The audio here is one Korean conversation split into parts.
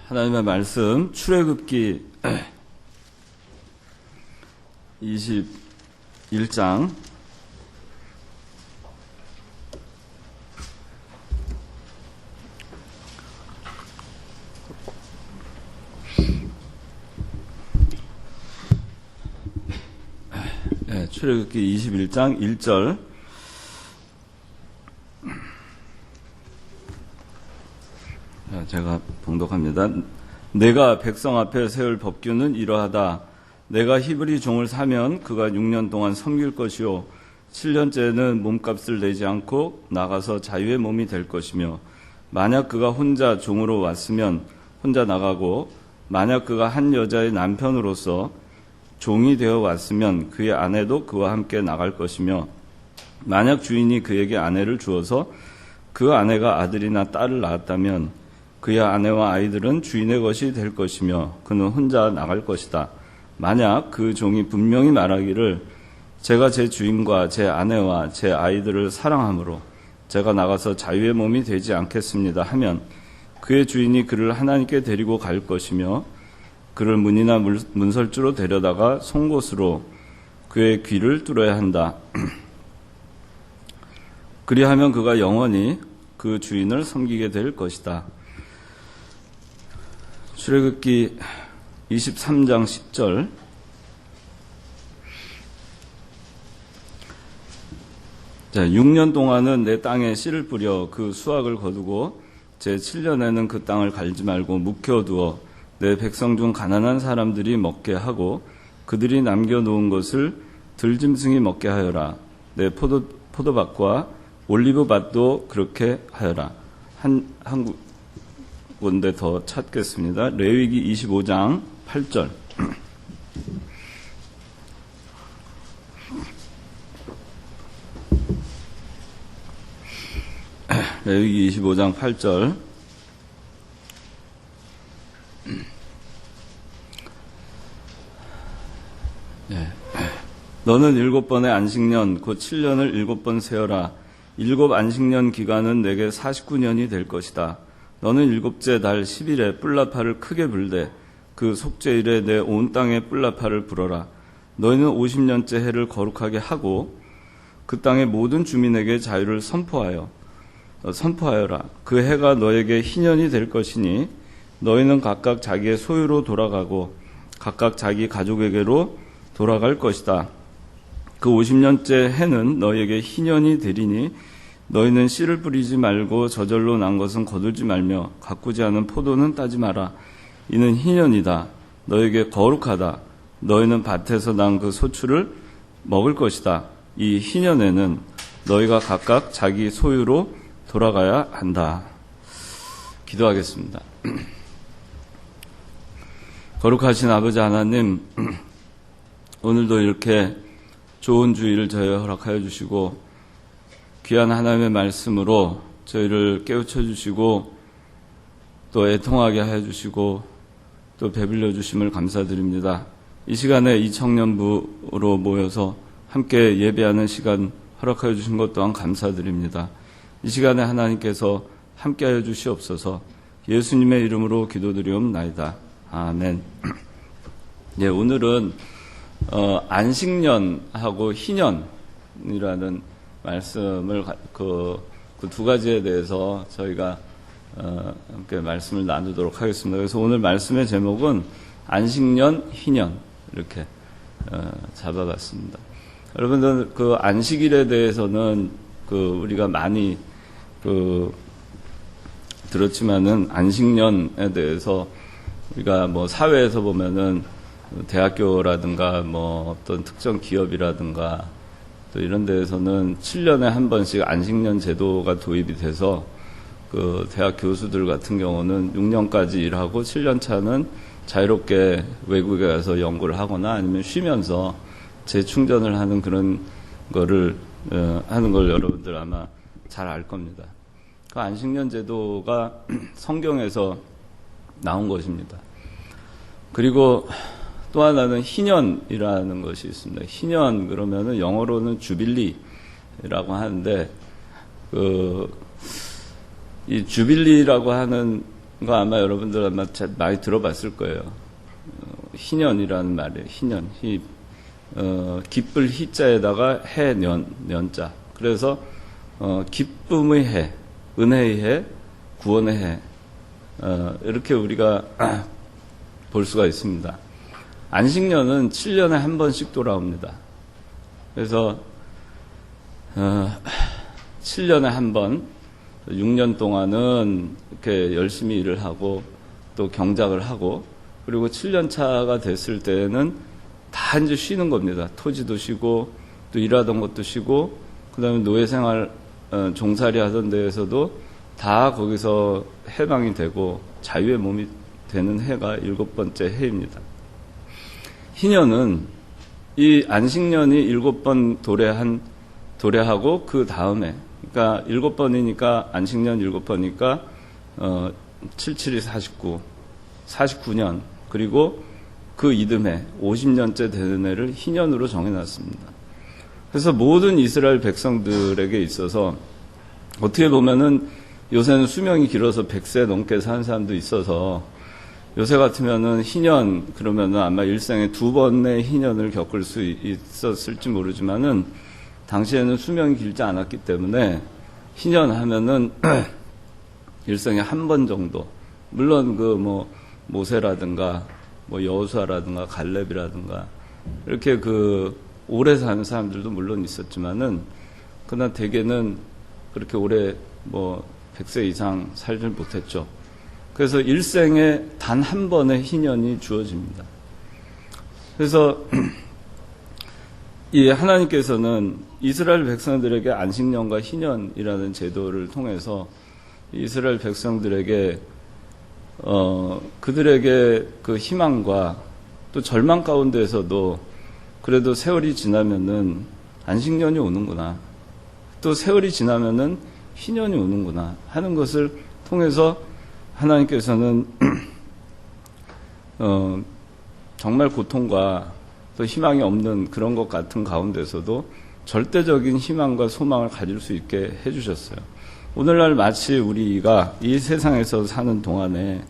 하나님의 말씀 출애굽기 21장 출애굽기 21장 1절 제가 봉독합니다. 내가 백성 앞에 세울 법규는 이러하다. 내가 히브리 종을 사면 그가 6년 동안 섬길 것이요 7년째는 몸값을 내지 않고 나가서 자유의 몸이 될 것이며 만약 그가 혼자 종으로 왔으면 혼자 나가고 만약 그가 한 여자의 남편으로서 종이 되어 왔으면 그의 아내도 그와 함께 나갈 것이며 만약 주인이 그에게 아내를 주어서 그 아내가 아들이나 딸을 낳았다면 그의 아내와 아이들은 주인의 것이 될 것이며 그는 혼자 나갈 것이다. 만약 그 종이 분명히 말하기를 제가 제 주인과 제 아내와 제 아이들을 사랑하므로 제가 나가서 자유의 몸이 되지 않겠습니다 하면 그의 주인이 그를 하나님께 데리고 갈 것이며 그를 문이나 문설주로 데려다가 송곳으로 그의 귀를 뚫어야 한다. 그리하면 그가 영원히 그 주인을 섬기게 될 것이다. 출애굽기 23장 10절 자, 6년 동안은 내 땅에 씨를 뿌려 그 수확을 거두고 제 7년에는 그 땅을 갈지 말고 묵혀두어 내 백성 중 가난한 사람들이 먹게 하고 그들이 남겨놓은 것을 들짐승이 먹게 하여라. 내 포도밭과 올리브밭도 그렇게 하여라. 한 군데 더 찾겠습니다. 레위기 25장 8절 레위기 25장 8절 너는 7번의 안식년 곧 7년을 7번 세어라. 7 안식년 기간은 내게 49년이 될 것이다. 너는 7째 달 10일에 뿔나파를 크게 불되 그 속죄일에 내 온 땅에 뿔나파를 불어라. 너희는 50년째 해를 거룩하게 하고 그 땅의 모든 주민에게 자유를 선포하여라. 그 해가 너에게 희년이 될 것이니 너희는 각각 자기의 소유로 돌아가고 각각 자기 가족에게로 돌아갈 것이다. 그 50년째 해는 너희에게 희년이 되리니 너희는 씨를 뿌리지 말고 저절로 난 것은 거두지 말며 가꾸지 않은 포도는 따지 마라. 이는 희년이다. 너희에게 거룩하다. 너희는 밭에서 난 그 소출을 먹을 것이다. 이 희년에는 너희가 각각 자기 소유로 돌아가야 한다. 기도하겠습니다. 거룩하신 아버지 하나님, 오늘도 이렇게 좋은 주일을 저희 허락하여 주시고 귀한 하나님의 말씀으로 저희를 깨우쳐 주시고 또 애통하게 하여 주시고 또 배불려 주심을 감사드립니다. 이 시간에 이 청년부로 모여서 함께 예배하는 시간 허락하여 주신 것 또한 감사드립니다. 이 시간에 하나님께서 함께 하여 주시옵소서. 예수님의 이름으로 기도드리옵나이다. 아멘. 네, 오늘은 안식년하고 희년이라는 말씀을 그 두 가지에 대해서 저희가 함께 말씀을 나누도록 하겠습니다. 그래서 오늘 말씀의 제목은 안식년, 희년 이렇게 잡아봤습니다. 여러분들 그 안식일에 대해서는 우리가 많이 들었지만은 안식년에 대해서 우리가 뭐 사회에서 보면은 대학교라든가 뭐 어떤 특정 기업이라든가 또 이런 데에서는 7년에 한 번씩 안식년 제도가 도입이 돼서 그 대학 교수들 같은 경우는 6년까지 일하고 7년 차는 자유롭게 외국에 가서 연구를 하거나 아니면 쉬면서 재충전을 하는 그런 거를 하는 걸 여러분들 아마 잘 알 겁니다. 그 안식년 제도가 성경에서 나온 것입니다. 그리고 또 하나는 희년이라는 것이 있습니다. 희년 그러면은 영어로는 주빌리라고 하는데 이 주빌리라고 하는 이거 아마 여러분들 아마 많이 들어봤을 거예요. 희년이라는 말이에요. 희년. 기쁠 희자에다가 해, 년자. 그래서, 기쁨의 해, 은혜의 해, 구원의 해. 이렇게 우리가 볼 수가 있습니다. 안식년은 7년에 한 번씩 돌아옵니다. 그래서, 7년에 한 번, 6년 동안은 이렇게 열심히 일을 하고, 또 경작을 하고, 그리고 7년 차가 됐을 때는 다 이제 쉬는 겁니다. 토지도 쉬고, 또 일하던 것도 쉬고, 그 다음에 노예생활, 종살이 하던 데에서도 다 거기서 해방이 되고, 자유의 몸이 되는 해가 7번째 해입니다. 희년은 이 안식년이 7번 도래하고, 그 다음에, 그러니까 7번이니까, 안식년 7번이니까, 77이 49, 49년, 그리고 그 이듬해 50년째 되는 해를 희년으로 정해놨습니다. 그래서 모든 이스라엘 백성들에게 있어서 어떻게 보면은 요새는 수명이 길어서 100세 넘게 사는 사람도 있어서 요새 같으면은 희년 그러면은 아마 일생에 2번의 희년을 겪을 수 있었을지 모르지만은 당시에는 수명이 길지 않았기 때문에 희년 하면은 일생에 한 번 정도, 물론 모세라든가 여호수아라든가 갈렙이라든가 이렇게 오래 사는 사람들도 물론 있었지만은 그러나 대개는 그렇게 오래 100세 이상 살질 못했죠. 그래서 일생에 단 한 번의 희년이 주어집니다. 그래서 이 하나님께서는 이스라엘 백성들에게 안식년과 희년이라는 제도를 통해서 이스라엘 백성들에게 그들에게 그 희망과 또 절망 가운데에서도 그래도 세월이 지나면은 안식년이 오는구나. 또 세월이 지나면은 희년이 오는구나 하는 것을 통해서 하나님께서는 정말 고통과 또 희망이 없는 그런 것 같은 가운데서도 절대적인 희망과 소망을 가질 수 있게 해주셨어요. 오늘날 마치 우리가 이 세상에서 사는 동안에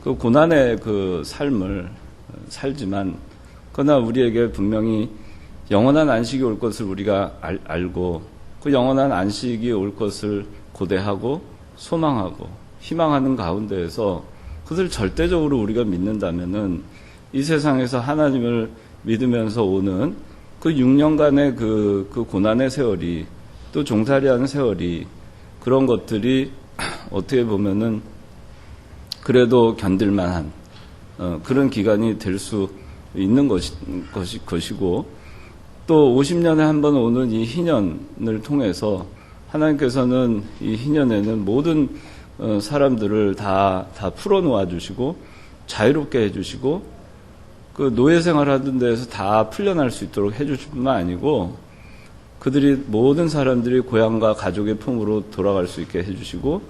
그 고난의 그 삶을 살지만, 그러나 우리에게 분명히 영원한 안식이 올 것을 우리가 알고, 그 영원한 안식이 올 것을 고대하고, 소망하고, 희망하는 가운데에서 그것을 절대적으로 우리가 믿는다면은 이 세상에서 하나님을 믿으면서 오는 그 6년간의 그 고난의 세월이, 또 종살이하는 세월이, 그런 것들이 어떻게 보면은 그래도 견딜만한 그런 기간이 될 수 있는 것이고, 또 50년에 한 번 오는 이 희년을 통해서 하나님께서는 이 희년에는 모든 사람들을 다 풀어놓아 주시고 자유롭게 해주시고 그 노예 생활하던 데에서 다 풀려날 수 있도록 해주실 뿐만 아니고 모든 사람들이 고향과 가족의 품으로 돌아갈 수 있게 해주시고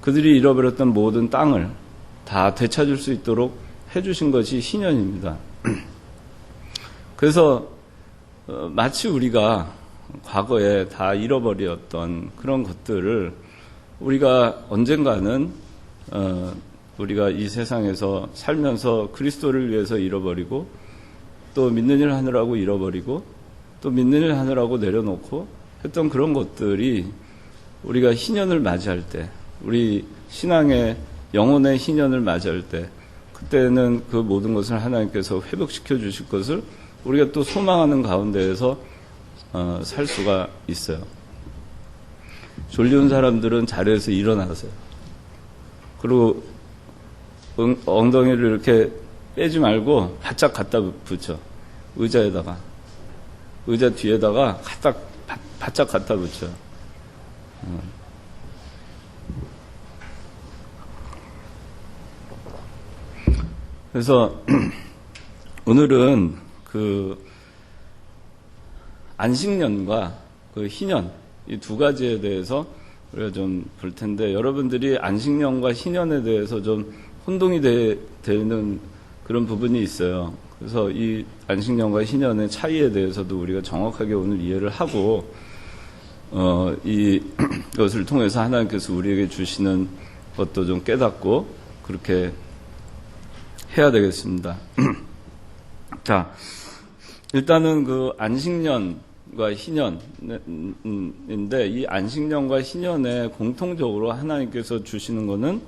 그들이 잃어버렸던 모든 땅을 다 되찾을 수 있도록 해주신 것이 희년입니다. 그래서 마치 우리가 과거에 다 잃어버렸던 그런 것들을 우리가 언젠가는 우리가 이 세상에서 살면서 그리스도를 위해서 잃어버리고 또 믿는 일 하느라고 잃어버리고 또 믿는 일 하느라고 내려놓고 했던 그런 것들이 우리가 희년을 맞이할 때, 우리 신앙의 영혼의 희년을 맞이할 때, 그때는 그 모든 것을 하나님께서 회복시켜 주실 것을 우리가 또 소망하는 가운데에서 살 수가 있어요. 졸리운 사람들은 자리에서 일어나세요. 그리고 엉덩이를 이렇게 빼지 말고 바짝 갖다 붙여. 의자 뒤에다가 바짝 갖다 붙여. 그래서 오늘은 그 안식년과 그 희년 이 두 가지에 대해서 우리가 좀 볼 텐데, 여러분들이 안식년과 희년에 대해서 좀 혼동이 되는 그런 부분이 있어요. 그래서 이 안식년과 희년의 차이에 대해서도 우리가 정확하게 오늘 이해를 하고 이것을 통해서 하나님께서 우리에게 주시는 것도 좀 깨닫고 그렇게 해야 되겠습니다. 자, 일단은 그 안식년과 희년인데, 이 안식년과 희년에 공통적으로 하나님께서 주시는 것은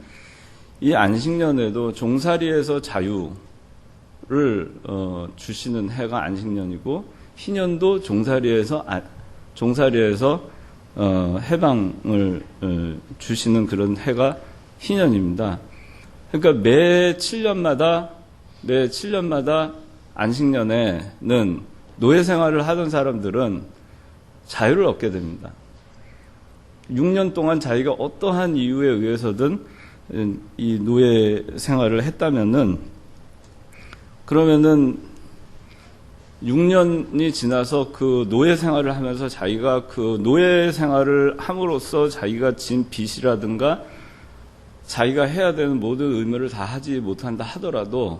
이 안식년에도 종살이에서 자유를 주시는 해가 안식년이고, 희년도 종살이에서 해방을 주시는 그런 해가 희년입니다. 그러니까 매 7년마다 안식년에는 노예 생활을 하던 사람들은 자유를 얻게 됩니다. 6년 동안 자기가 어떠한 이유에 의해서든 이 노예 생활을 했다면은, 그러면은 6년이 지나서 그 노예 생활을 하면서 자기가 그 노예 생활을 함으로써 자기가 진 빚이라든가 자기가 해야 되는 모든 의무를 다 하지 못한다 하더라도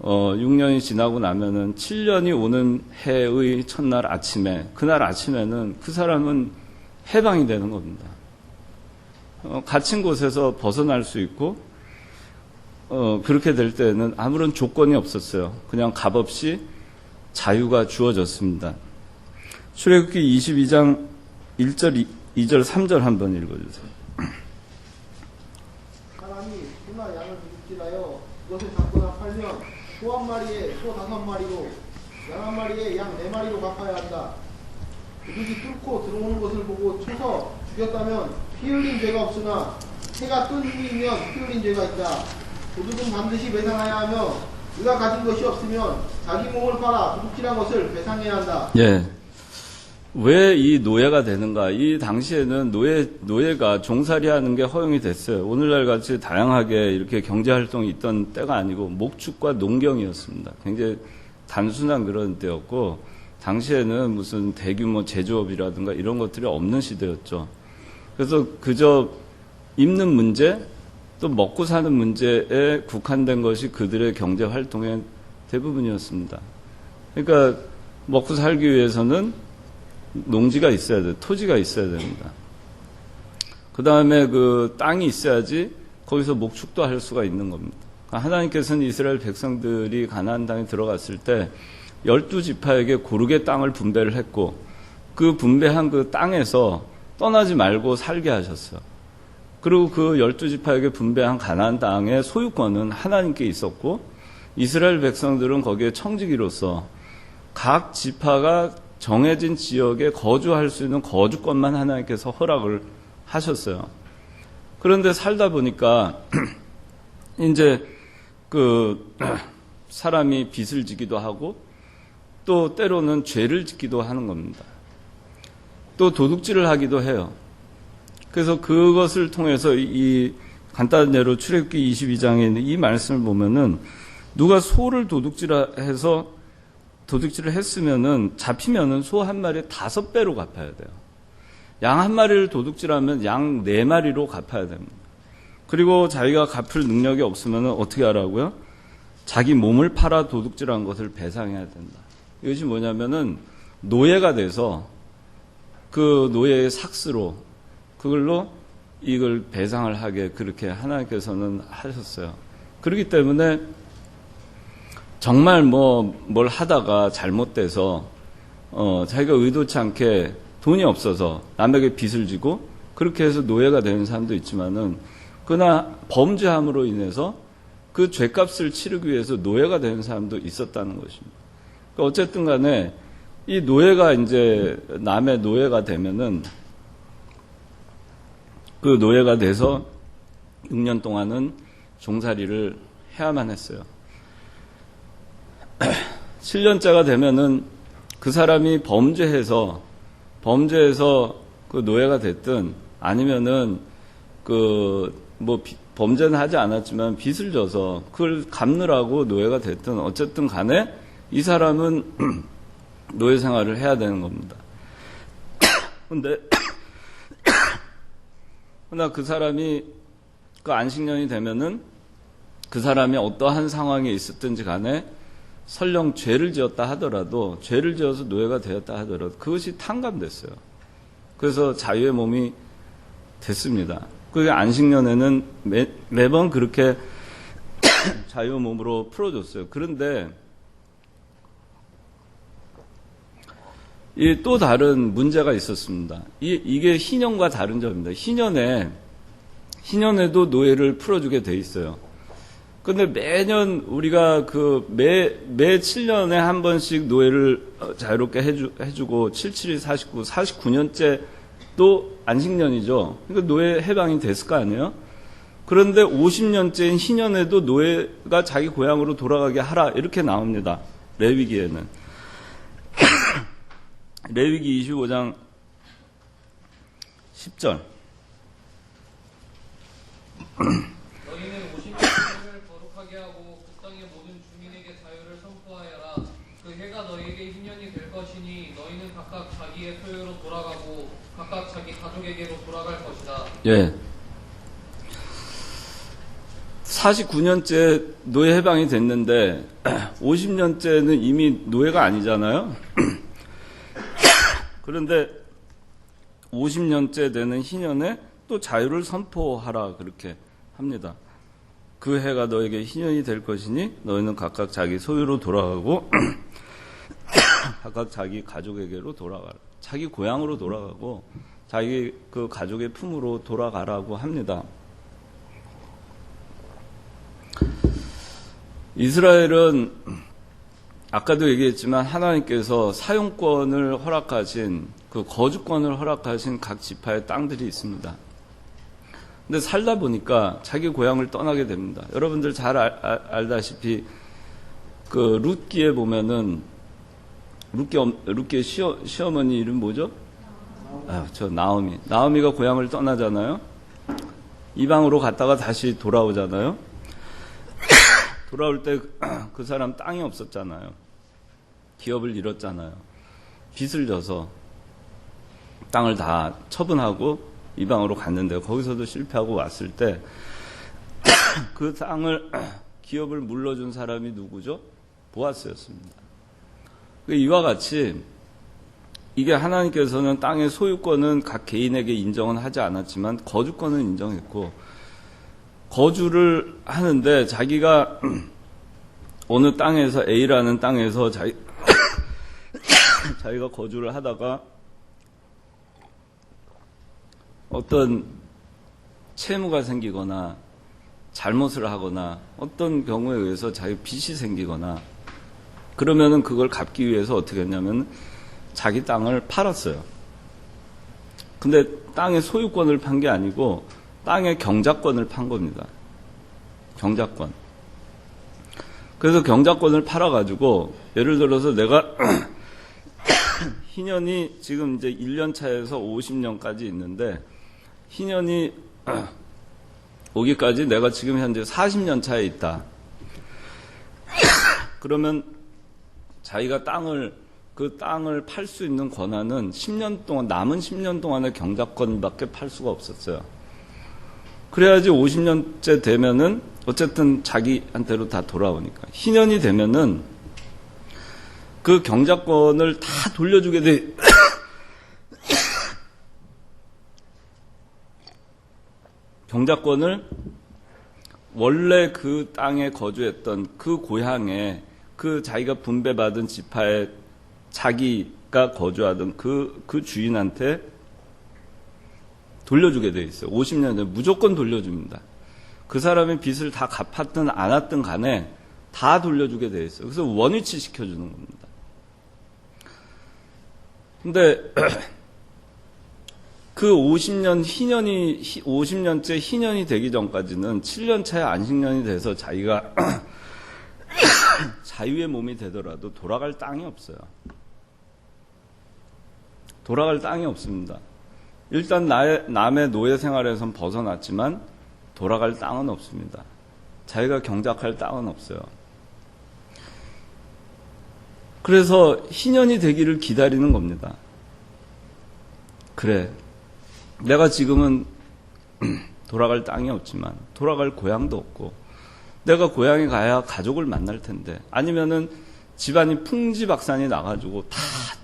6년이 지나고 나면은 7년이 오는 해의 첫날 아침에, 그날 아침에는 그 사람은 해방이 되는 겁니다. 갇힌 곳에서 벗어날 수 있고, 그렇게 될 때는 아무런 조건이 없었어요. 그냥 값없이 자유가 주어졌습니다. 출애굽기 22장 1절, 2절, 3절 한번 읽어주세요. 사람이 소나 양을 도둑질하여 그것을 잡거나 팔면 소 한 마리에 소 5마리로, 양 한 마리에 양 4마리로 갚아야 한다. 도둑이 뚫고 들어오는 것을 보고 쳐서 죽였다면 피 흘린 죄가 없으나 해가 뜬 후이면 피 흘린 죄가 있다. 도둑은 반드시 배상해야 하며 그가 가진 것이 없으면 자기 몸을 팔아 도둑질한 것을 배상해야 한다. 예. 왜 이 노예가 되는가? 이 당시에는 노예가 종살이하는 게 허용이 됐어요. 오늘날 같이 다양하게 이렇게 경제활동이 있던 때가 아니고 목축과 농경이었습니다. 굉장히 단순한 그런 때였고, 당시에는 무슨 대규모 제조업이라든가 이런 것들이 없는 시대였죠. 그래서 그저 입는 문제, 또 먹고 사는 문제에 국한된 것이 그들의 경제활동의 대부분이었습니다. 그러니까 먹고 살기 위해서는 농지가 있어야 돼, 토지가 있어야 됩니다. 그 다음에 그 땅이 있어야지 거기서 목축도 할 수가 있는 겁니다. 하나님께서는 이스라엘 백성들이 가나안 땅에 들어갔을 때 12지파에게 고르게 땅을 분배를 했고, 그 분배한 그 땅에서 떠나지 말고 살게 하셨어요. 그리고 그 12지파에게 분배한 가나안 땅의 소유권은 하나님께 있었고, 이스라엘 백성들은 거기에 청지기로서 각 지파가 정해진 지역에 거주할 수 있는 거주권만 하나님께서 허락을 하셨어요. 그런데 살다 보니까 이제 그 사람이 빚을 지기도 하고, 또 때로는 죄를 짓기도 하는 겁니다. 또 도둑질을 하기도 해요. 그래서 그것을 통해서 이 간단한 예로 출애굽기 22장에 있는 이 말씀을 보면은, 누가 소를 도둑질을 했으면은, 잡히면은 소 한 마리에 5배로 갚아야 돼요. 양 한 마리를 도둑질하면 양 4마리로 갚아야 됩니다. 그리고 자기가 갚을 능력이 없으면은 어떻게 하라고요? 자기 몸을 팔아 도둑질한 것을 배상해야 된다. 이것이 뭐냐면은 노예가 돼서 그 노예의 삭스로 그걸로 이걸 배상을 하게 그렇게 하나님께서는 하셨어요. 그렇기 때문에 정말 뭘 하다가 잘못돼서 자기가 의도치 않게 돈이 없어서 남에게 빚을 지고 그렇게 해서 노예가 되는 사람도 있지만은, 그러나 범죄함으로 인해서 그 죄값을 치르기 위해서 노예가 되는 사람도 있었다는 것입니다. 그러니까 어쨌든 간에 이 노예가 이제 남의 노예가 되면은, 그 노예가 돼서 6년 동안은 종살이를 해야만 했어요. 7년째가 되면은 그 사람이 범죄해서 그 노예가 됐든, 아니면은 범죄는 하지 않았지만 빚을 져서 그걸 갚느라고 노예가 됐든, 어쨌든 간에 이 사람은 노예 생활을 해야 되는 겁니다. 그러나 그 사람이 그 안식년이 되면은 그 사람이 어떠한 상황에 있었든지 간에 설령 죄를 지었다 하더라도, 죄를 지어서 노예가 되었다 하더라도 그것이 탕감됐어요. 그래서 자유의 몸이 됐습니다. 그게 안식년에는 매번 그렇게 자유 몸으로 풀어줬어요. 그런데 또 다른 문제가 있었습니다. 이게 희년과 다른 점입니다. 희년에도 노예를 풀어주게 돼 있어요. 근데 매년 우리가 매 7년에 한 번씩 노예를 자유롭게 해주고 77이 49년째 또 안식년이죠. 그러니까 노예 해방이 됐을 거 아니에요? 그런데 50년째인 희년에도 노예가 자기 고향으로 돌아가게 하라 이렇게 나옵니다. 레위기에는. 레위기 25장 10절. 너희는 50년을 거룩하게 하고 그 땅의 모든 주민에게 자유를 선포하여라. 그 해가 너희에게 희년이 될 것이니 너희는 각각 자기의 소유로 돌아가고 각각 자기 가족에게로 돌아갈 것이다. 예. 49년째 노예 해방이 됐는데 50년째는 이미 노예가 아니잖아요. 그런데 50년째 되는 희년에 또 자유를 선포하라 그렇게 합니다. 그 해가 너에게 희년이 될 것이니 너희는 각각 자기 소유로 돌아가고 각각 자기 가족에게로 돌아가라. 자기 고향으로 돌아가고 자기 그 가족의 품으로 돌아가라고 합니다. 이스라엘은 아까도 얘기했지만 하나님께서 사용권을 허락하신 그 거주권을 허락하신 각 지파의 땅들이 있습니다. 근데 살다 보니까 자기 고향을 떠나게 됩니다. 여러분들 잘 알다시피 그 룻기에 보면은 룻기의 시어머니 이름 뭐죠? 저 나오미. 나오미가 고향을 떠나잖아요. 이방으로 갔다가 다시 돌아오잖아요. 돌아올 때 그 사람 땅이 없었잖아요. 기업을 잃었잖아요. 빚을 져서 땅을 다 처분하고 이방으로 갔는데 거기서도 실패하고 왔을 때 그 땅을 기업을 물러준 사람이 누구죠? 보아스였습니다. 이와 같이 이게 하나님께서는 땅의 소유권은 각 개인에게 인정은 하지 않았지만 거주권은 인정했고 거주를 하는데 자기가 어느 땅에서 A라는 땅에서 자기가 거주를 하다가 어떤 채무가 생기거나 잘못을 하거나 어떤 경우에 의해서 자기 빚이 생기거나 그러면은 그걸 갚기 위해서 어떻게 했냐면 자기 땅을 팔았어요. 근데 땅의 소유권을 판 게 아니고 땅의 경작권을 판 겁니다. 경작권. 그래서 경작권을 팔아가지고 예를 들어서 내가 희년이 지금 이제 1년 차에서 50년까지 있는데 희년이 오기까지 내가 지금 현재 40년 차에 있다. 그러면 자기가 그 땅을 팔 수 있는 권한은 10년 동안, 남은 10년 동안의 경작권밖에 팔 수가 없었어요. 그래야지 50년째 되면은 어쨌든 자기한테로 다 돌아오니까. 희년이 되면은 그 경작권을 다 돌려주게 돼. 경작권을 원래 그 땅에 거주했던 그 고향에 그 자기가 분배받은 지파에 자기가 거주하던 그 주인한테 돌려주게 돼 있어요. 50년 전에 무조건 돌려줍니다. 그 사람의 빚을 다 갚았든 안 왔든 간에 다 돌려주게 돼 있어요. 그래서 원위치 시켜주는 겁니다. 근데 그 50년째 희년이 되기 전까지는 7년 차에 안식년이 돼서 자기가 자유의 몸이 되더라도 돌아갈 땅이 없어요. 돌아갈 땅이 없습니다. 일단 남의 노예 생활에선 벗어났지만 돌아갈 땅은 없습니다. 자기가 경작할 땅은 없어요. 그래서 희년이 되기를 기다리는 겁니다. 그래, 내가 지금은 돌아갈 땅이 없지만 돌아갈 고향도 없고 내가 고향에 가야 가족을 만날 텐데 아니면은 집안이 풍지박산이 나가지고 다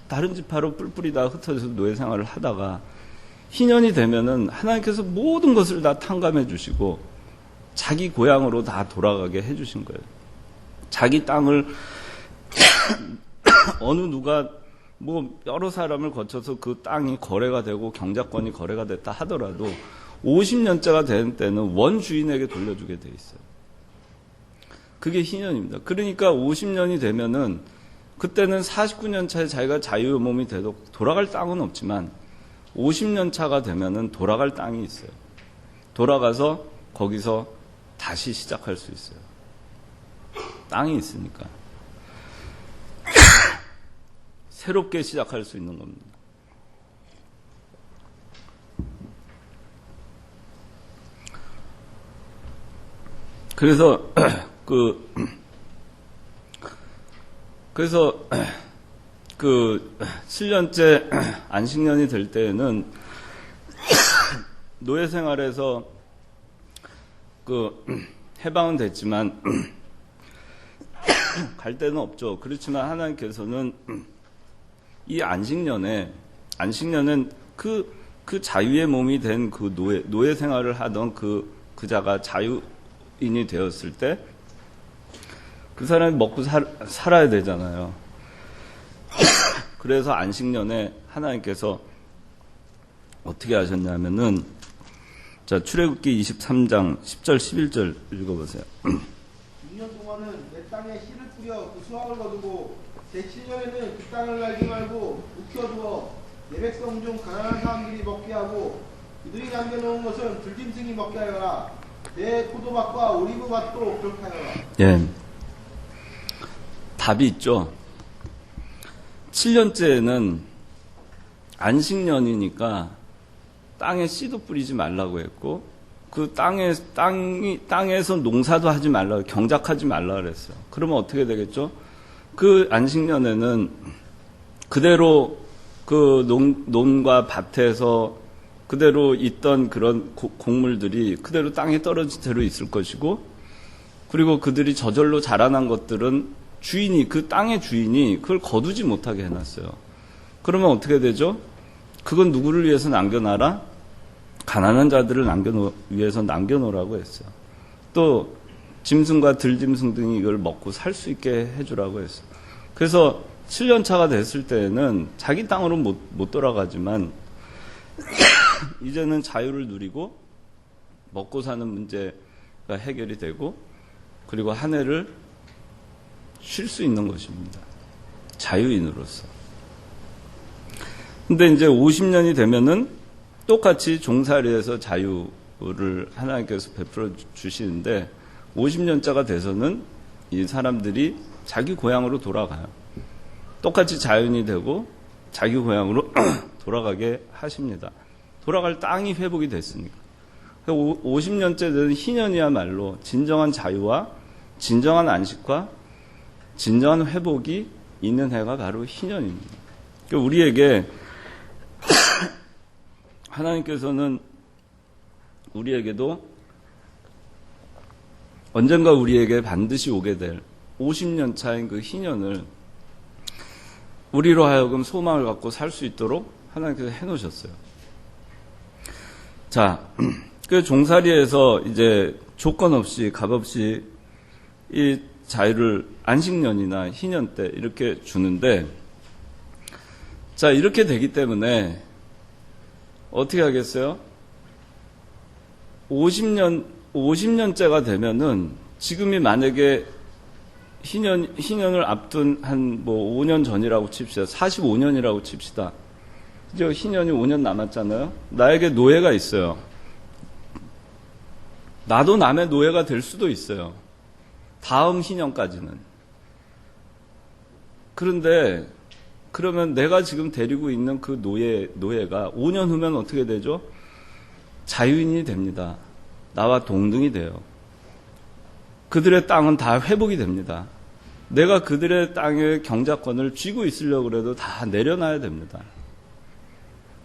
다른 지파로 뿔뿔이 다 흩어져서 노예 생활을 하다가 희년이 되면은 하나님께서 모든 것을 다 탕감해 주시고 자기 고향으로 다 돌아가게 해 주신 거예요. 자기 땅을 어느 누가 뭐 여러 사람을 거쳐서 그 땅이 거래가 되고 경작권이 거래가 됐다 하더라도 50년째가 되는 때는 원주인에게 돌려주게 돼 있어요. 그게 희년입니다. 그러니까 50년이 되면은 그때는 49년 차에 자기가 자유의 몸이 돼도 돌아갈 땅은 없지만 50년 차가 되면은 돌아갈 땅이 있어요. 돌아가서 거기서 다시 시작할 수 있어요. 땅이 있으니까. 새롭게 시작할 수 있는 겁니다. 그래서 그 7년째 안식년이 될 때에는 노예 생활에서 해방은 됐지만 갈 데는 없죠. 그렇지만 하나님께서는 이 안식년은 그 자유의 몸이 된 그 노예 생활을 하던 그자가 자유인이 되었을 때 그 사람이 먹고 살아야 되잖아요. 그래서 안식년에 하나님께서 어떻게 하셨냐면은 자, 출애굽기 23장 10절 11절 읽어보세요. 6년 동안은 내 땅에 씨를 뿌려 그 수확을 거두고 제7년에는 그 땅을 갈지 말고 묵혀두어 내 백성 중 가난한 사람들이 먹게 하고 그들이 남겨놓은 것은 들짐승이 먹게 하여라. 내 포도밭과 오리브밭도 그렇게 하여라. 예, 답이 있죠. 7년째에는 안식년이니까 땅에 씨도 뿌리지 말라고 했고 그 땅에서 농사도 하지 말라고, 경작하지 말라고 그랬어요. 그러면 어떻게 되겠죠? 그 안식년에는 그대로 그 논과 밭에서 그대로 있던 그런 곡물들이 그대로 땅에 떨어진 채로 있을 것이고, 그리고 그들이 저절로 자라난 것들은 그 땅의 주인이 그걸 거두지 못하게 해놨어요. 그러면 어떻게 되죠? 그건 누구를 위해서 남겨놔라? 가난한 자들을 위해서 남겨놓으라고 했어요. 또 짐승과 들짐승 등이 이걸 먹고 살 수 있게 해주라고 했어요. 그래서 7년 차가 됐을 때에는 자기 땅으로 못 돌아가지만 이제는 자유를 누리고 먹고 사는 문제가 해결이 되고, 그리고 한 해를 쉴 수 있는 것입니다. 자유인으로서. 근데 이제 50년이 되면은 똑같이 종살이에서 자유를 하나님께서 베풀어 주시는데, 50년짜가 돼서는 이 사람들이 자기 고향으로 돌아가요. 똑같이 자유인이 되고 자기 고향으로 돌아가게 하십니다. 돌아갈 땅이 회복이 됐으니까. 50년째 되는 희년이야말로 진정한 자유와 진정한 안식과 진정한 회복이 있는 해가 바로 희년입니다. 그러니까 우리에게 하나님께서는 우리에게도 언젠가 우리에게 반드시 오게 될 50년 차인 그 희년을 우리로 하여금 소망을 갖고 살 수 있도록 하나님께서 해놓으셨어요. 자, 그 종살이에서 이제 조건 없이 값 없이 이 자유를 안식년이나 희년 때 이렇게 주는데, 자, 이렇게 되기 때문에 어떻게 하겠어요? 50년째가 되면은 지금이 만약에 희년을 앞둔 한 5년 전이라고 칩시다. 45년이라고 칩시다. 이제 희년이 5년 남았잖아요. 나에게 노예가 있어요. 나도 남의 노예가 될 수도 있어요. 다음 희년까지는. 그런데 그러면 내가 지금 데리고 있는 그 노예가 5년 후면 어떻게 되죠? 자유인이 됩니다. 나와 동등이 돼요. 그들의 땅은 다 회복이 됩니다. 내가 그들의 땅의 경작권을 쥐고 있으려고 해도 다 내려놔야 됩니다.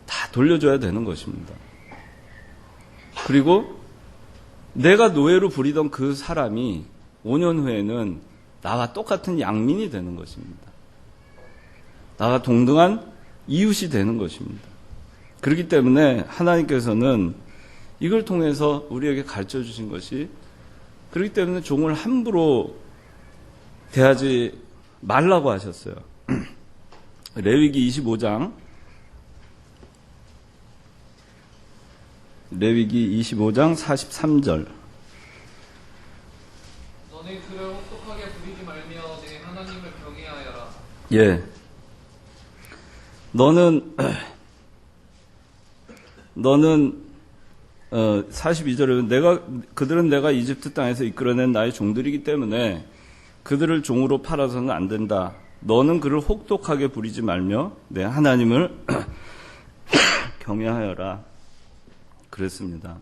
다 돌려줘야 되는 것입니다. 그리고 내가 노예로 부리던 그 사람이 5년 후에는 나와 똑같은 양민이 되는 것입니다. 나와 동등한 이웃이 되는 것입니다. 그렇기 때문에 하나님께서는 이걸 통해서 우리에게 가르쳐 주신 것이, 그렇기 때문에 종을 함부로 대하지 말라고 하셨어요. 레위기 25장 43절. 너네 그를 혹독하게 부리지 말며 내 하나님을 경외하여라. 예. 너는 42절에 그들은 내가 이집트 땅에서 이끌어낸 나의 종들이기 때문에 그들을 종으로 팔아서는 안 된다. 너는 그를 혹독하게 부리지 말며 내 하나님을 경외하여라. 그랬습니다.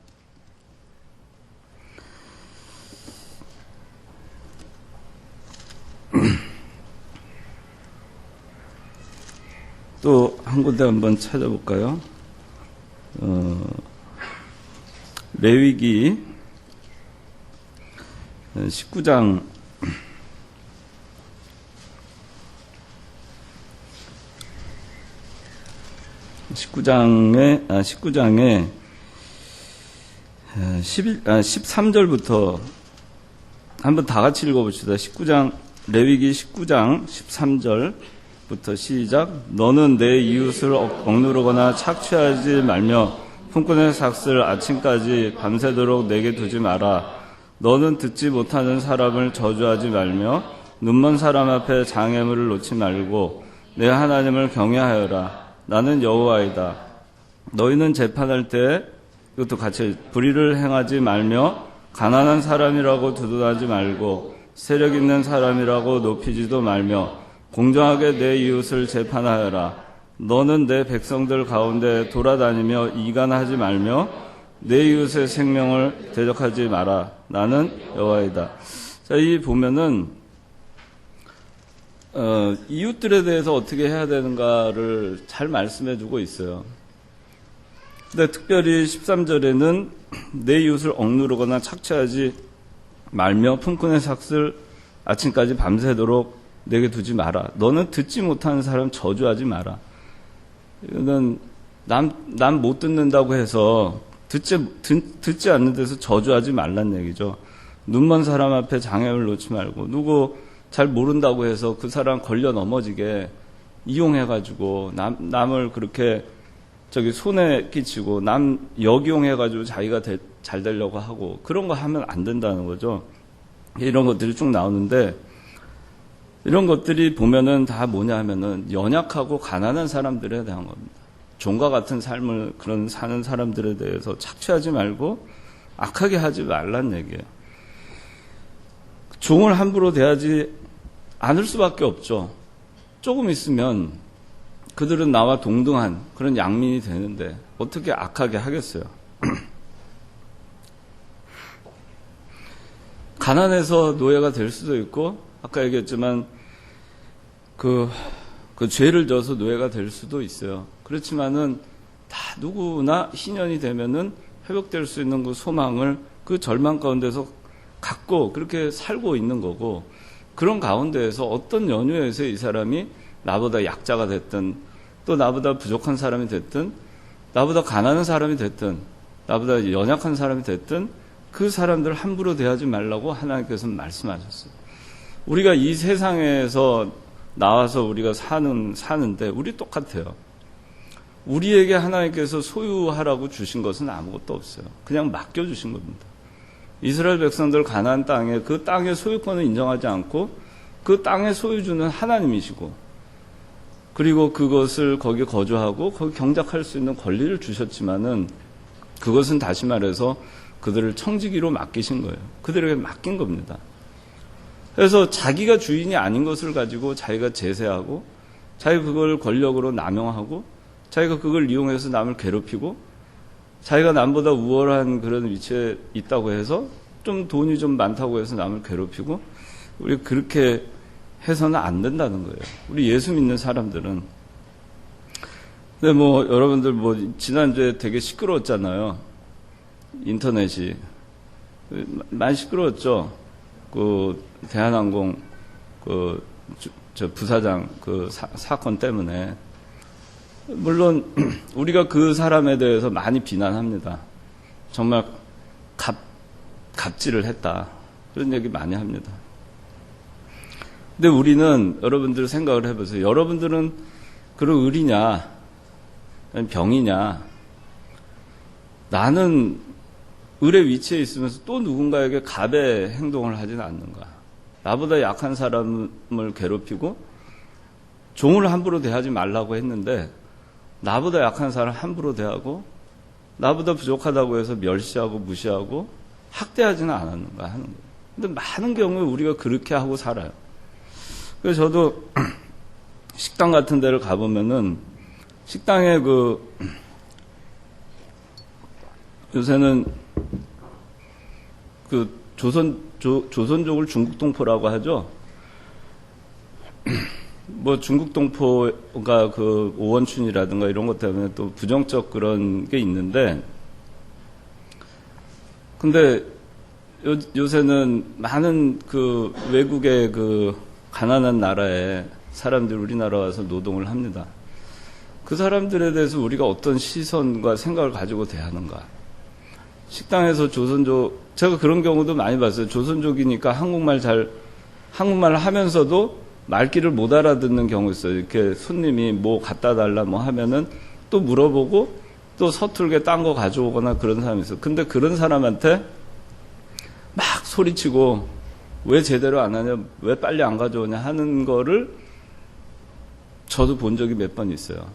또 한 군데 한번 찾아볼까요? 레위기 19장 19장에 13절부터 한번 다 같이 읽어봅시다. 레위기 19장 13절부터 시작. 너는 내 이웃을 억누르거나 착취하지 말며 품꾼의 삭슬 아침까지 밤새도록 내게 두지 마라. 너는 듣지 못하는 사람을 저주하지 말며 눈먼 사람 앞에 장애물을 놓지 말고 내 하나님을 경외하여라. 나는 여호와이다. 너희는 재판할 때, 이것도 같이, 불의를 행하지 말며 가난한 사람이라고 두둔하지 말고 세력 있는 사람이라고 높이지도 말며 공정하게 내 이웃을 재판하여라. 너는 내 백성들 가운데 돌아다니며 이간하지 말며 내 이웃의 생명을 대적하지 마라. 나는 여호와이다. 자, 이 보면은 이웃들에 대해서 어떻게 해야 되는가를 잘 말씀해 주고 있어요. 근데 특별히 13절에는 내 이웃을 억누르거나 착취하지 말며 품꾼의 삭슬 아침까지 밤새도록 내게 두지 마라. 너는 듣지 못하는 사람 저주하지 마라. 이거는 남 못 듣는다고 해서 듣지 않는 데서 저주하지 말란 얘기죠. 눈먼 사람 앞에 장애를 놓지 말고, 누구 잘 모른다고 해서 그 사람 걸려 넘어지게 이용해가지고 남을 그렇게 손에 끼치고 남 역이용해가지고 자기가 잘 되려고 하고, 그런 거 하면 안 된다는 거죠. 이런 것들이 쭉 나오는데, 이런 것들이 보면은 다 뭐냐 하면은 연약하고 가난한 사람들에 대한 겁니다. 종과 같은 삶을 사는 사람들에 대해서 착취하지 말고 악하게 하지 말란 얘기예요. 종을 함부로 대하지 않을 수밖에 없죠. 조금 있으면 그들은 나와 동등한 그런 양민이 되는데 어떻게 악하게 하겠어요? 가난해서 노예가 될 수도 있고, 아까 얘기했지만 그 죄를 져서 노예가 될 수도 있어요. 그렇지만은 다 누구나 희년이 되면은 회복될 수 있는 그 소망을 그 절망 가운데서 갖고 그렇게 살고 있는 거고, 그런 가운데에서 어떤 연유에서 이 사람이 나보다 약자가 됐든, 또 나보다 부족한 사람이 됐든, 나보다 가난한 사람이 됐든, 나보다 연약한 사람이 됐든, 그 사람들을 함부로 대하지 말라고 하나님께서 말씀하셨어요. 우리가 이 세상에서 나와서 우리가 사는데 우리 똑같아요. 우리에게 하나님께서 소유하라고 주신 것은 아무것도 없어요. 그냥 맡겨주신 겁니다. 이스라엘 백성들 가나안 땅에 그 땅의 소유권을 인정하지 않고 그 땅의 소유주는 하나님이시고, 그리고 그것을 거기에 거주하고 거기 경작할 수 있는 권리를 주셨지만은, 그것은 다시 말해서 그들을 청지기로 맡기신 거예요. 그들에게 맡긴 겁니다. 그래서 자기가 주인이 아닌 것을 가지고 자기가 제세하고, 자기가 그걸 권력으로 남용하고, 자기가 그걸 이용해서 남을 괴롭히고, 자기가 남보다 우월한 그런 위치에 있다고 해서 좀 돈이 좀 많다고 해서 남을 괴롭히고, 우리 그렇게 해서는 안 된다는 거예요. 우리 예수 믿는 사람들은. 근데 여러분들 지난주에 되게 시끄러웠잖아요. 인터넷이. 많이 시끄러웠죠. 대한항공 부사장 사건 때문에. 물론 우리가 그 사람에 대해서 많이 비난합니다. 정말 갑질을 했다. 그런 얘기 많이 합니다. 근데 우리는 여러분들 생각을 해보세요. 여러분들은 그런 의리냐, 병이냐. 나는 을의 위치에 있으면서 또 누군가에게 갑의 행동을 하지는 않는가. 나보다 약한 사람을 괴롭히고 종을 함부로 대하지 말라고 했는데 나보다 약한 사람 함부로 대하고 나보다 부족하다고 해서 멸시하고 무시하고 학대하지는 않았는가 하는 거예요. 근데 많은 경우에 우리가 그렇게 하고 살아요. 그래서 저도 식당 같은 데를 가보면은 식당에 요새는 조선족을 중국동포라고 하죠. 뭐 중국동포가 오원춘이라든가 이런 것 때문에 또 부정적 그런 게 있는데, 근데 요새는 많은 외국의 가난한 나라에 사람들이 우리나라 와서 노동을 합니다. 그 사람들에 대해서 우리가 어떤 시선과 생각을 가지고 대하는가. 식당에서 조선족, 제가 그런 경우도 많이 봤어요. 조선족이니까 한국말을 하면서도 말귀를 못 알아듣는 경우 있어요. 이렇게 손님이 뭐 갖다 달라 뭐 하면은 또 물어보고 또 서툴게 딴 거 가져오거나 그런 사람이 있어요. 근데 그런 사람한테 막 소리치고 왜 제대로 안 하냐, 왜 빨리 안 가져오냐 하는 거를 저도 본 적이 몇 번 있어요.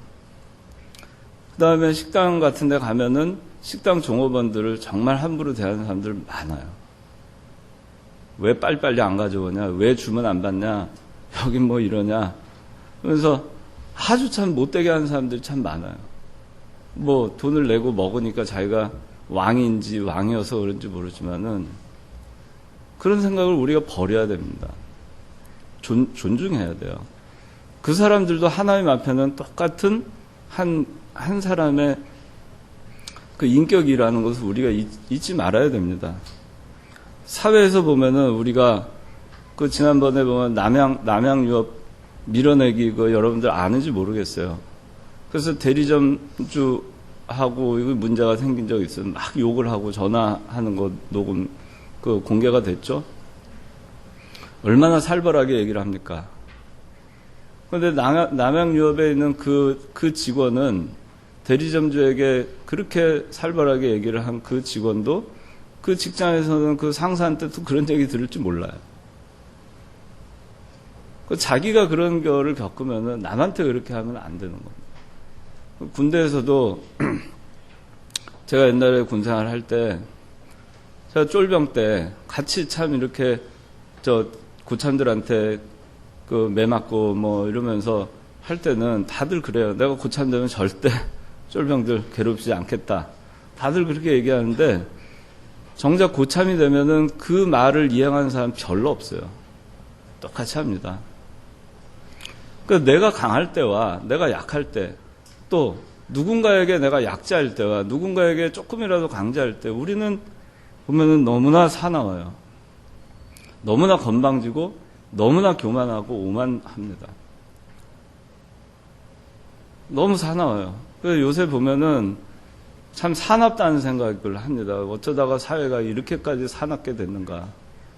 그 다음에 식당 같은 데 가면은 식당 종업원들을 정말 함부로 대하는 사람들 많아요. 왜 빨리빨리 안 가져오냐, 왜 주문 안 받냐, 여긴 뭐 이러냐. 그래서 아주 참 못되게 하는 사람들이 참 많아요. 뭐 돈을 내고 먹으니까 자기가 왕인지 왕이어서 그런지 모르지만은 그런 생각을 우리가 버려야 됩니다. 존중해야 돼요. 그 사람들도 하나님 앞에는 똑같은 한 사람의 그 인격이라는 것을 우리가 잊지 말아야 됩니다. 사회에서 보면은 우리가 지난번에 보면 남양 유업 밀어내기 여러분들 아는지 모르겠어요. 그래서 대리점주하고 이거 문제가 생긴 적이 있어요. 막 욕을 하고 전화하는 거 녹음 공개가 됐죠. 얼마나 살벌하게 얘기를 합니까? 그런데 남양 유업에 있는 그 직원은 대리점주에게 그렇게 살벌하게 얘기를 한 그 직원도 그 직장에서는 그 상사한테도 그런 얘기 들을 줄 몰라요. 자기가 그런 거를 겪으면은 남한테 그렇게 하면 안 되는 겁니다. 군대에서도 제가 옛날에 군생활 할 때 제가 쫄병 때 같이 참 이렇게 고참들한테 매 맞고 뭐 이러면서 할 때는 다들 그래요. 내가 고참 되면 절대 쫄병들 괴롭히지 않겠다. 다들 그렇게 얘기하는데 정작 고참이 되면은 그 말을 이행하는 사람 별로 없어요. 똑같이 합니다. 그러니까 내가 강할 때와 내가 약할 때, 또 누군가에게 내가 약자일 때와 누군가에게 조금이라도 강자일 때 우리는 보면은 너무나 사나워요. 너무나 건방지고 너무나 교만하고 오만합니다. 너무 사나워요. 그래서 요새 보면은 참 사납다는 생각을 합니다. 어쩌다가 사회가 이렇게까지 사납게 됐는가.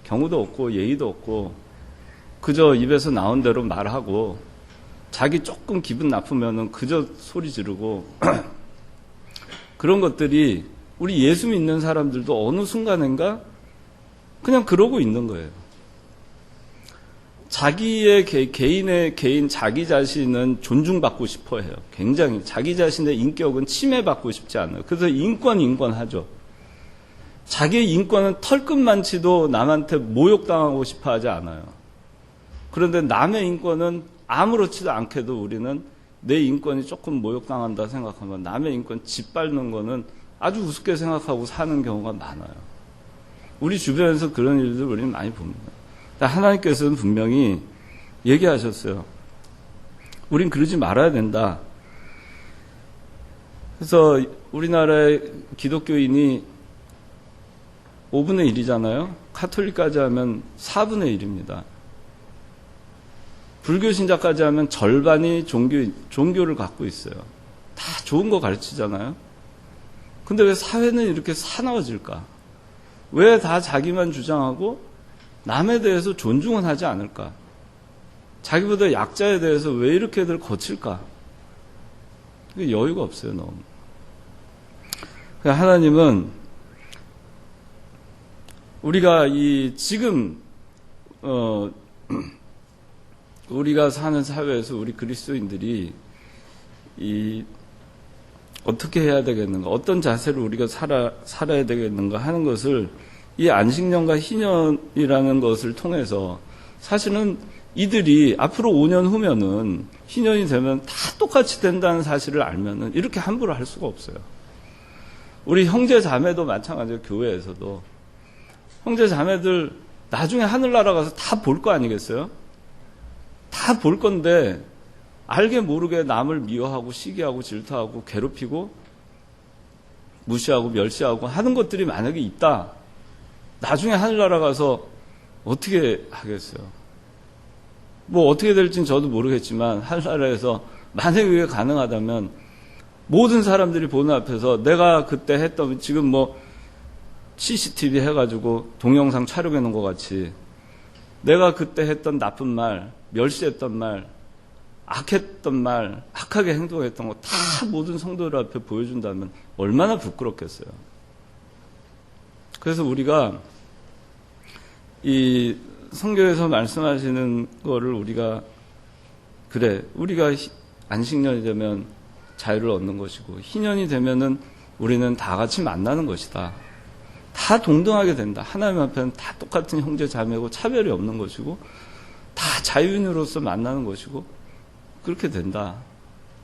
경우도 없고 예의도 없고 그저 입에서 나온 대로 말하고 자기 조금 기분 나쁘면은 그저 소리 지르고 그런 것들이 우리 예수 믿는 사람들도 어느 순간인가 그냥 그러고 있는 거예요. 자기의 개인 자기 자신은 존중받고 싶어 해요. 굉장히 자기 자신의 인격은 침해받고 싶지 않아요. 그래서 인권하죠. 자기의 인권은 털끝만치도 남한테 모욕당하고 싶어 하지 않아요. 그런데 남의 인권은 아무렇지도 않게도 우리는 내 인권이 조금 모욕당한다 생각하면 남의 인권 짓밟는 거는 아주 우습게 생각하고 사는 경우가 많아요. 우리 주변에서 그런 일들 우리는 많이 봅니다. 하나님께서는 분명히 얘기하셨어요. 우린 그러지 말아야 된다. 그래서 우리나라의 기독교인이 5분의 1이잖아요. 카톨릭까지 하면 4분의 1입니다. 불교 신자까지 하면 절반이 종교를 갖고 있어요. 다 좋은 거 가르치잖아요. 근데 왜 사회는 이렇게 사나워질까? 왜 다 자기만 주장하고 남에 대해서 존중은 하지 않을까? 자기보다 약자에 대해서 왜 이렇게들 거칠까? 그게 여유가 없어요, 너무. 하나님은 우리가 지금 우리가 사는 사회에서 우리 그리스도인들이 어떻게 해야 되겠는가, 어떤 자세로 우리가 살아야 되겠는가 하는 것을 이 안식년과 희년이라는 것을 통해서 사실은 이들이 앞으로 5년 후면은 희년이 되면 다 똑같이 된다는 사실을 알면은 이렇게 함부로 할 수가 없어요. 우리 형제 자매도 마찬가지예요. 교회에서도 형제 자매들 나중에 하늘나라 가서 다 볼 거 아니겠어요? 다 볼 건데 알게 모르게 남을 미워하고 시기하고 질투하고 괴롭히고 무시하고 멸시하고 하는 것들이 만약에 있다. 나중에 하늘나라 가서 어떻게 하겠어요? 뭐 어떻게 될지는 저도 모르겠지만 하늘나라에서 만약에 그게 가능하다면 모든 사람들이 보는 앞에서 내가 그때 했던, 지금 뭐 CCTV 해가지고 동영상 촬영해 놓은 것 같이 내가 그때 했던 나쁜 말, 멸시했던 말, 악했던 말, 악하게 행동했던 거 다 모든 성도들 앞에 보여준다면 얼마나 부끄럽겠어요. 그래서 우리가 이 성경에서 말씀하시는 거를 우리가 안식년이 되면 자유를 얻는 것이고 희년이 되면은 우리는 다 같이 만나는 것이다. 다 동등하게 된다. 하나님 앞에는 다 똑같은 형제 자매고 차별이 없는 것이고 다 자유인으로서 만나는 것이고 그렇게 된다.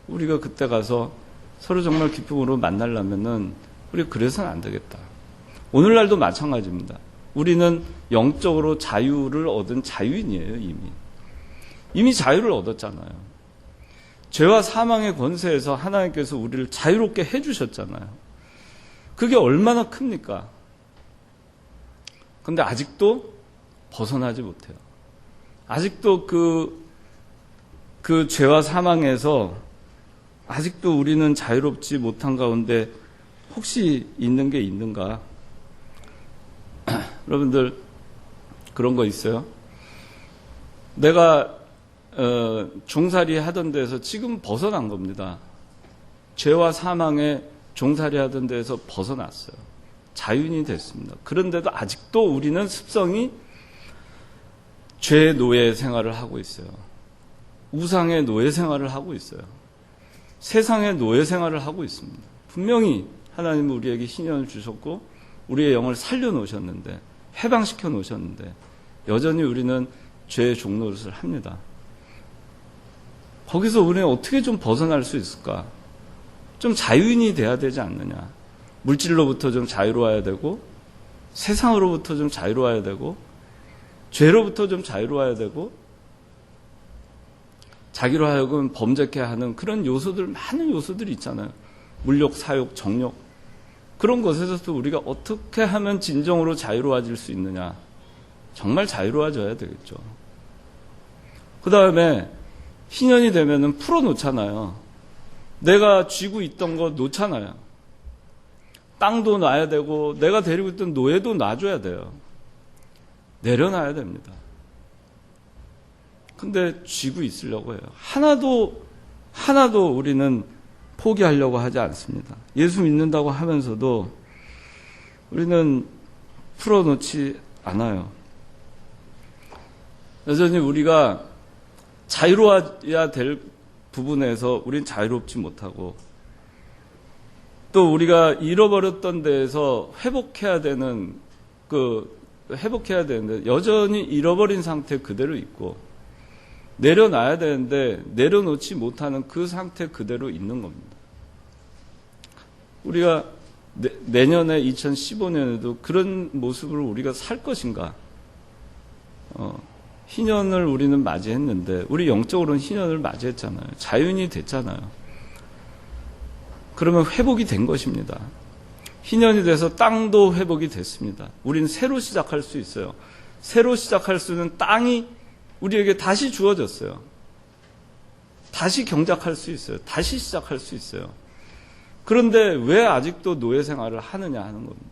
우리가 그때 가서 서로 정말 기쁨으로 만나려면은 우리가 그래서는 안 되겠다. 오늘날도 마찬가지입니다. 우리는 영적으로 자유를 얻은 자유인이에요. 이미 자유를 얻었잖아요. 죄와 사망의 권세에서 하나님께서 우리를 자유롭게 해주셨잖아요. 그게 얼마나 큽니까? 근데 아직도 벗어나지 못해요. 아직도 그 죄와 사망에서 아직도 우리는 자유롭지 못한 가운데 혹시 있는 게 있는가? 여러분들 그런 거 있어요? 내가 종살이 하던 데서 지금 벗어난 겁니다. 죄와 사망에 종살이 하던 데서 벗어났어요. 자유인이 됐습니다. 그런데도 아직도 우리는 습성이 죄의 노예 생활을 하고 있어요. 우상의 노예 생활을 하고 있어요. 세상의 노예 생활을 하고 있습니다. 분명히 하나님은 우리에게 희년을 주셨고 우리의 영을 살려놓으셨는데, 해방시켜 놓으셨는데 여전히 우리는 죄의 종노릇을 합니다. 거기서 우리는 어떻게 좀 벗어날 수 있을까? 좀 자유인이 돼야 되지 않느냐? 물질로부터 좀 자유로워야 되고, 세상으로부터 좀 자유로워야 되고, 죄로부터 좀 자유로워야 되고, 자기로 하여금 범죄케 하는 그런 요소들, 많은 요소들이 있잖아요. 물욕, 사욕, 정욕. 그런 것에서도 우리가 어떻게 하면 진정으로 자유로워질 수 있느냐? 정말 자유로워져야 되겠죠. 그 다음에 희년이 되면은 풀어놓잖아요. 내가 쥐고 있던 거 놓잖아요. 땅도 놔야 되고 내가 데리고 있던 노예도 놔줘야 돼요. 내려놔야 됩니다. 근데 쥐고 있으려고 해요. 하나도 우리는 포기하려고 하지 않습니다. 예수 믿는다고 하면서도 우리는 풀어놓지 않아요. 여전히 우리가 자유로워야 될 부분에서 우린 자유롭지 못하고, 또 우리가 잃어버렸던 데에서 회복해야 되는데 여전히 잃어버린 상태 그대로 있고, 내려놔야 되는데 내려놓지 못하는 그 상태 그대로 있는 겁니다. 우리가 내년에 2015년에도 그런 모습으로 우리가 살 것인가? 희년을 우리는 맞이했는데, 우리 영적으로는 희년을 맞이했잖아요. 자유인이 됐잖아요. 그러면 회복이 된 것입니다. 희년이 돼서 땅도 회복이 됐습니다. 우리는 새로 시작할 수 있어요. 새로 시작할 수 있는 땅이 우리에게 다시 주어졌어요. 다시 경작할 수 있어요. 다시 시작할 수 있어요. 그런데 왜 아직도 노예 생활을 하느냐 하는 겁니다.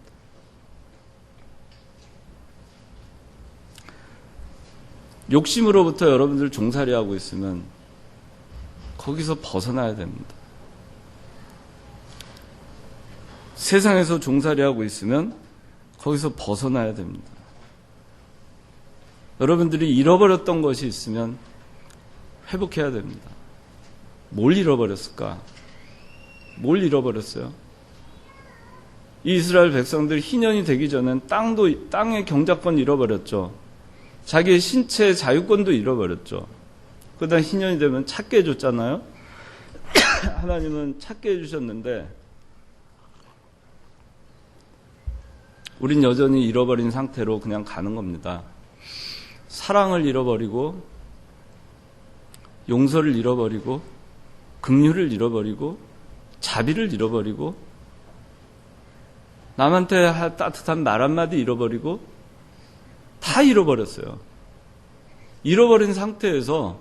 욕심으로부터 여러분들 종살이하고 있으면 거기서 벗어나야 됩니다. 세상에서 종살이하고 있으면 거기서 벗어나야 됩니다. 여러분들이 잃어버렸던 것이 있으면 회복해야 됩니다. 뭘 잃어버렸을까? 뭘 잃어버렸어요? 이 이스라엘 백성들 희년이 되기 전엔 땅의 경작권 잃어버렸죠. 자기의 신체의 자유권도 잃어버렸죠. 그러다 희년이 되면 찾게 해줬잖아요. 하나님은 찾게 해주셨는데 우린 여전히 잃어버린 상태로 그냥 가는 겁니다. 사랑을 잃어버리고 용서를 잃어버리고 긍휼을 잃어버리고 자비를 잃어버리고 남한테 따뜻한 말 한마디 잃어버리고 다 잃어버렸어요. 잃어버린 상태에서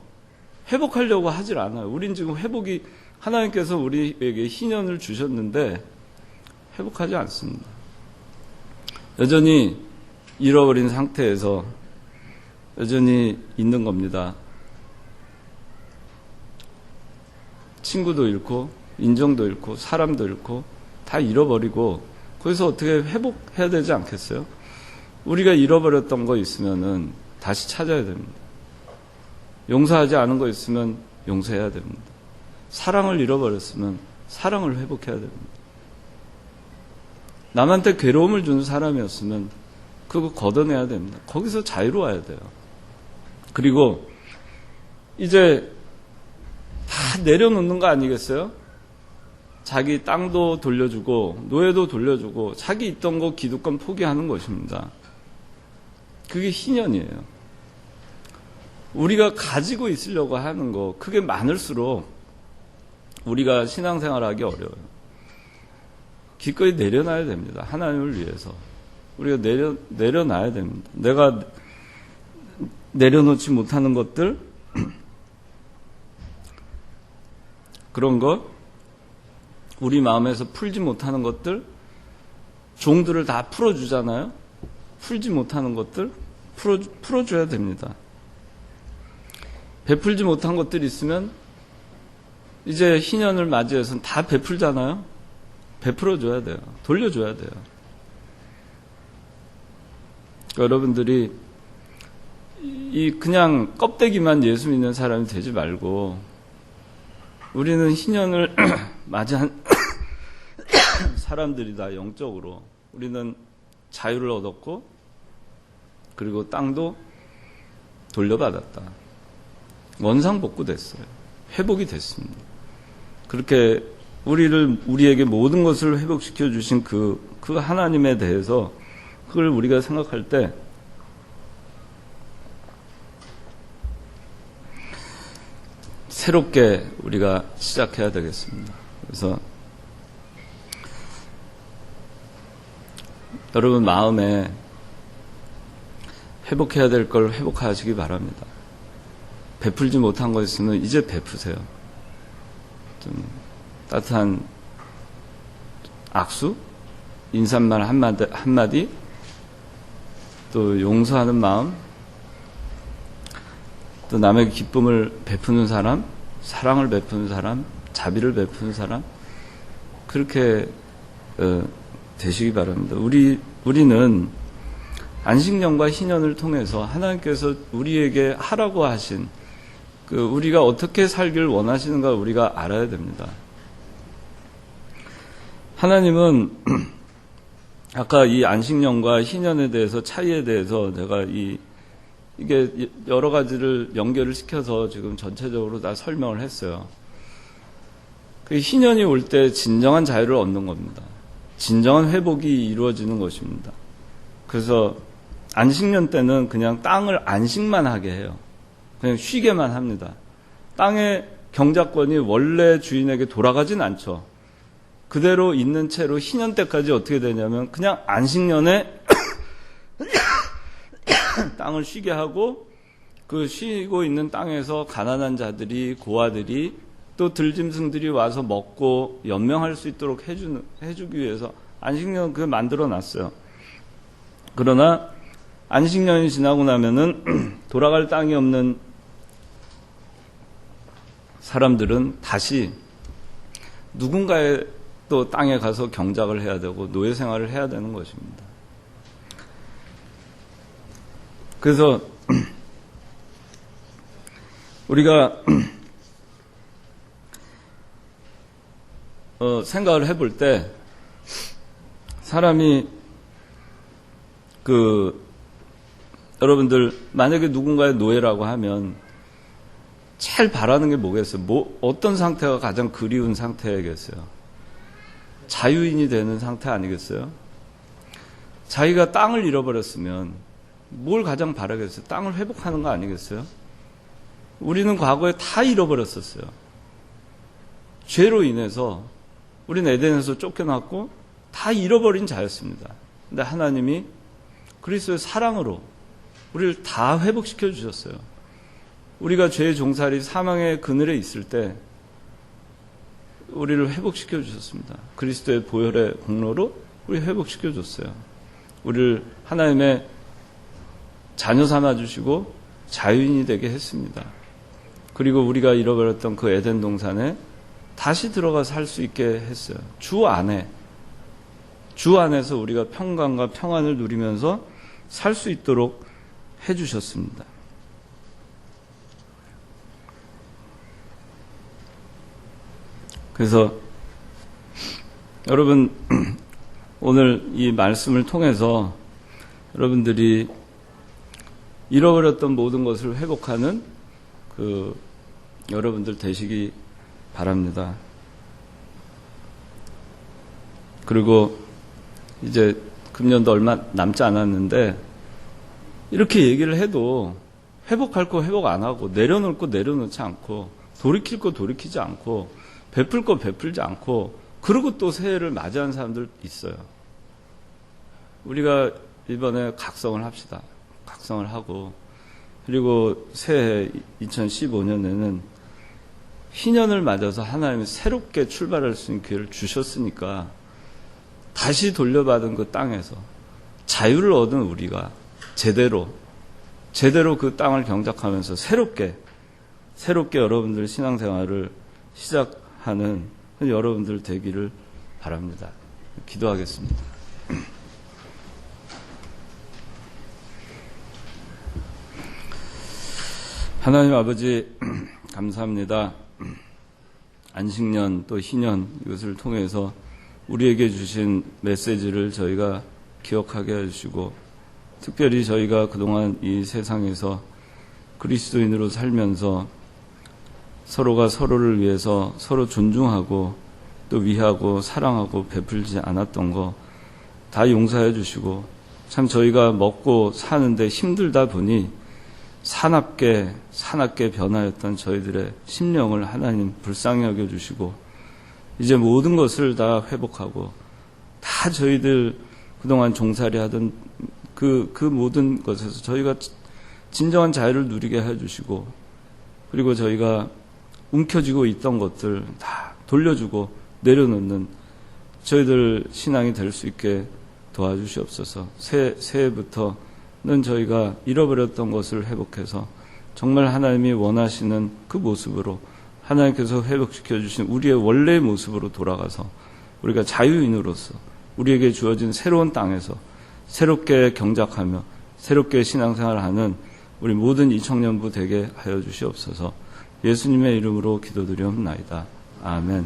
회복하려고 하질 않아요. 우린 지금 회복이 하나님께서 우리에게 희년을 주셨는데 회복하지 않습니다. 여전히 잃어버린 상태에서 여전히 있는 겁니다. 친구도 잃고 인정도 잃고 사람도 잃고 다 잃어버리고 거기서 어떻게 회복해야 되지 않겠어요? 우리가 잃어버렸던 거 있으면은 다시 찾아야 됩니다. 용서하지 않은 거 있으면 용서해야 됩니다. 사랑을 잃어버렸으면 사랑을 회복해야 됩니다. 남한테 괴로움을 주는 사람이었으면 그거 걷어내야 됩니다. 거기서 자유로워야 돼요. 그리고 이제 다 내려놓는 거 아니겠어요? 자기 땅도 돌려주고 노예도 돌려주고 자기 있던 거 기득권 포기하는 것입니다. 그게 희년이에요. 우리가 가지고 있으려고 하는 거 그게 많을수록 우리가 신앙생활하기 어려워요. 기꺼이 내려놔야 됩니다. 하나님을 위해서. 우리가 내려놔야 됩니다. 내가 내려놓지 못하는 것들 그런 것 우리 마음에서 풀지 못하는 것들 종들을 다 풀어주잖아요. 풀지 못하는 것들 풀어줘야 됩니다. 베풀지 못한 것들이 있으면 이제 희년을 맞이해서는 다 베풀잖아요. 베풀어줘야 돼요. 돌려줘야 돼요. 그러니까 여러분들이 그냥 껍데기만 예수 믿는 사람이 되지 말고 우리는 희년을 맞이한 사람들이다. 영적으로 우리는 자유를 얻었고 그리고 땅도 돌려받았다. 원상복구됐어요. 회복이 됐습니다. 그렇게 우리에게 모든 것을 회복시켜 주신 그 하나님에 대해서 그걸 우리가 생각할 때 새롭게 우리가 시작해야 되겠습니다. 그래서 여러분 마음에 회복해야 될 걸 회복하시기 바랍니다. 베풀지 못한 거 있으면 이제 베푸세요. 좀 따뜻한 악수, 인사말 한마디, 또 용서하는 마음, 또 남의 기쁨을 베푸는 사람, 사랑을 베푸는 사람, 자비를 베푸는 사람, 그렇게 되시기 바랍니다. 우리는 안식년과 희년을 통해서 하나님께서 우리에게 하라고 하신 우리가 어떻게 살기를 원하시는가 우리가 알아야 됩니다. 하나님은 아까 이 안식년과 희년에 대해서 차이에 대해서 제가 이게 여러 가지를 연결을 시켜서 지금 전체적으로 다 설명을 했어요. 그 희년이 올 때 진정한 자유를 얻는 겁니다. 진정한 회복이 이루어지는 것입니다. 그래서 안식년 때는 그냥 땅을 안식만 하게 해요. 그냥 쉬게만 합니다. 땅의 경작권이 원래 주인에게 돌아가진 않죠. 그대로 있는 채로 희년 때까지 어떻게 되냐면 그냥 안식년에 땅을 쉬게 하고 그 쉬고 있는 땅에서 가난한 자들이 고아들이 또 들짐승들이 와서 먹고 연명할 수 있도록 해주기 위해서 안식년 그 만들어 놨어요. 그러나 안식년이 지나고 나면은 돌아갈 땅이 없는 사람들은 다시 누군가의 또 땅에 가서 경작을 해야 되고 노예 생활을 해야 되는 것입니다. 그래서 우리가 생각을 해볼 때 사람이 여러분들 만약에 누군가의 노예라고 하면 제일 바라는 게 뭐겠어요? 어떤 상태가 가장 그리운 상태겠어요? 자유인이 되는 상태 아니겠어요? 자기가 땅을 잃어버렸으면 뭘 가장 바라겠어요? 땅을 회복하는 거 아니겠어요? 우리는 과거에 다 잃어버렸었어요. 죄로 인해서 우리는 에덴에서 쫓겨났고 다 잃어버린 자였습니다. 근데 하나님이 그리스도의 사랑으로 우리를 다 회복시켜 주셨어요. 우리가 죄의 종살이 사망의 그늘에 있을 때 우리를 회복시켜 주셨습니다. 그리스도의 보혈의 공로로 우리 회복시켜 줬어요. 우리를 하나님의 자녀 삼아 주시고 자유인이 되게 했습니다. 그리고 우리가 잃어버렸던 그 에덴 동산에 다시 들어가 살 수 있게 했어요. 주 안에서 우리가 평강과 평안을 누리면서 살 수 있도록 해주셨습니다. 그래서 여러분 오늘 이 말씀을 통해서 여러분들이 잃어버렸던 모든 것을 회복하는 여러분들 되시기 바랍니다. 그리고 이제 금년도 얼마 남지 않았는데 이렇게 얘기를 해도 회복할 거 회복 안 하고 내려놓을 거 내려놓지 않고 돌이킬 거 돌이키지 않고 베풀 거 베풀지 않고 그러고 또 새해를 맞이하는 사람들 있어요. 우리가 이번에 각성을 합시다. 각성을 하고 그리고 새해 2015년에는 희년을 맞아서 하나님이 새롭게 출발할 수 있는 기회를 주셨으니까 다시 돌려받은 그 땅에서 자유를 얻은 우리가 제대로 그 땅을 경작하면서 새롭게 여러분들 신앙생활을 시작하는 여러분들 되기를 바랍니다. 기도하겠습니다. 하나님 아버지 감사합니다. 안식년 또 희년 이것을 통해서 우리에게 주신 메시지를 저희가 기억하게 해주시고 특별히 저희가 그동안 이 세상에서 그리스도인으로 살면서 서로가 서로를 위해서 서로 존중하고 또 위하고 사랑하고 베풀지 않았던 거 다 용서해 주시고 참 저희가 먹고 사는데 힘들다 보니 사납게 변하였던 저희들의 심령을 하나님 불쌍히 여겨주시고 이제 모든 것을 다 회복하고 다 저희들 그동안 종살이 하던 그 모든 것에서 저희가 진정한 자유를 누리게 해주시고 그리고 저희가 움켜쥐고 있던 것들 다 돌려주고 내려놓는 저희들 신앙이 될 수 있게 도와주시옵소서. 새해부터는 저희가 잃어버렸던 것을 회복해서 정말 하나님이 원하시는 그 모습으로 하나님께서 회복시켜 주신 우리의 원래의 모습으로 돌아가서 우리가 자유인으로서 우리에게 주어진 새로운 땅에서 새롭게 경작하며 새롭게 신앙생활하는 우리 모든 이 청년부 되게 하여 주시옵소서. 예수님의 이름으로 기도드리옵나이다. 아멘.